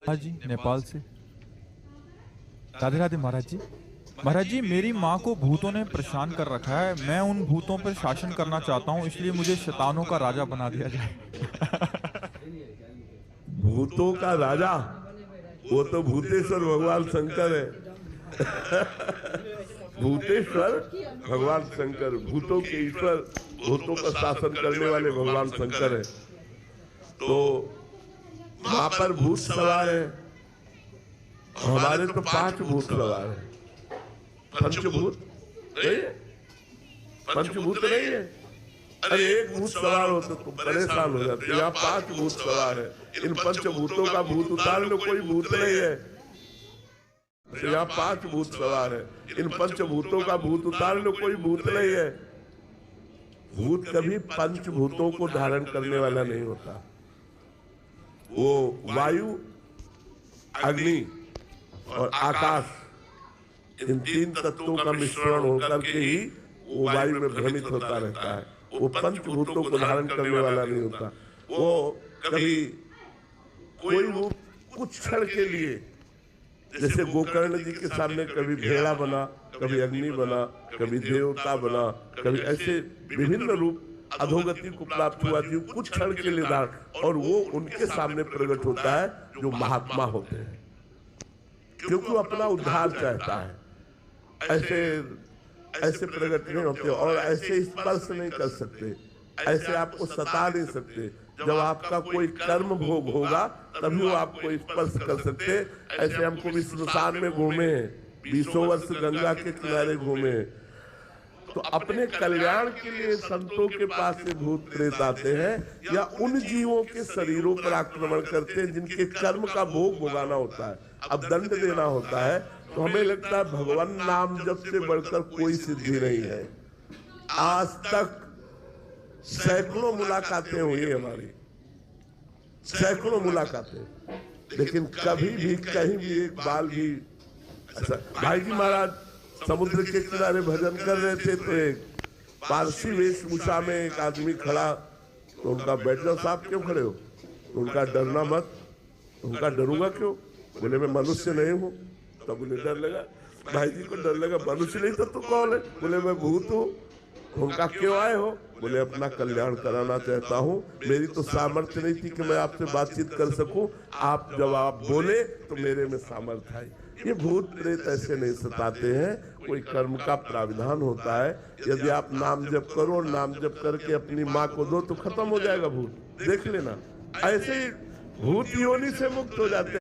महाराज जी नेपाल से। राधे राधे महाराज जी। महाराज जी, मेरी माँ को भूतों ने परेशान कर रखा है। मैं उन भूतों पर शासन करना चाहता हूँ, इसलिए मुझे शैतानों का राजा बना दिया जाए। भूतों का राजा? वो तो भूतेश्वर भगवान शंकर है। भूतेश्वर भगवान शंकर, भूतों के ईश्वर, भूतों का शासन करने वाले भगवान शंकर है। तो वहां पर भूत सवार है। हमारे तो 5 भूत सवार है। पंचभूत नहीं है? पंचभूत नहीं है? अरे एक भूत सवार हो तो तुम परेशान हो जाते। यहाँ 5 भूत सवार है। इन पंचभूतों का भूत उतार लो, कोई भूत नहीं है। यहाँ 5 भूत सवार है। इन पंचभूतों का भूत उतार लो, कोई भूत नहीं है। भूत कभी पंचभूतों को धारण करने वाला नहीं होता। वो वायु, अग्नि और आकाश, इन 3 तत्वों का मिश्रण होकर के ही वो वायु में भ्रमित होता रहता है। वो पंचभूतों को धारण करने वाला नहीं होता। वो कभी कोई रूप कुछ क्षण के लिए, जैसे गोकर्ण जी के सामने कभी भेड़ा बना, कभी अग्नि बना, कभी देवता बना, कभी ऐसे विभिन्न रूप अधोगति को प्राप्त हुआ थी कुछ क्षण के लिए धारण, और वो उनके सामने प्रकट होता है जो महात्मा होते हैं, क्योंकि वो अपना उद्धार चाहता है। ऐसे प्रकट नहीं होते और ऐसे स्पर्श नहीं कर सकते, ऐसे आपको सता नहीं सकते। जब आपका कोई कर्म भोग होगा तभी वो आपको स्पर्श कर सकते। ऐसे हमको भी स्मशान में घूमे हैं, 20 वर्ष गंगा के किनारे घूमे हैं। तो अपने कल्याण के लिए संतों के पास से भूत प्रेत आते हैं, या उन जीवों के शरीरों पर आक्रमण करते हैं जिनके कर्म का भोग भोगाना होता है, अब दंड देना होता है। तो हमें लगता है भगवान नाम जप से बढ़कर कोई सिद्धि नहीं है। आज तक सैकड़ों मुलाकातें हुई हमारी, सैकड़ों मुलाकातें, लेकिन कभी भी कहीं भी एक बाल भी ऐसा। भाई जी महाराज समुद्र के किनारे भजन कर रहे थे, तो एक पारसी वेशभूषा में एक आदमी खड़ा, तो उनका बैठ जाओ साहब, क्यों खड़े हो? तो उनका डरना मत। उनका डरूंगा क्यों? बोले मैं मनुष्य नहीं हूँ। तब उन्हें डर लगा, भाई जी को डर लगा, मनुष्य नहीं तो तू कौन है? बोले मैं भूत हूँ। उनका क्यों आए हो? बोले अपना कल्याण कराना चाहता हूँ। मेरी तो सामर्थ्य नहीं थी कि मैं आपसे बातचीत कर सकूं, आप जब आप बोले तो मेरे में सामर्थ्य आई। ये भूत प्रेत ऐसे नहीं सताते हैं, कोई कर्म का प्राविधान होता है। यदि आप नाम जप करो और नाम जप करके अपनी माँ को दो तो खत्म हो जाएगा भूत, देख लेना। ऐसे ही भूत योनि से मुक्त हो जाते हैं।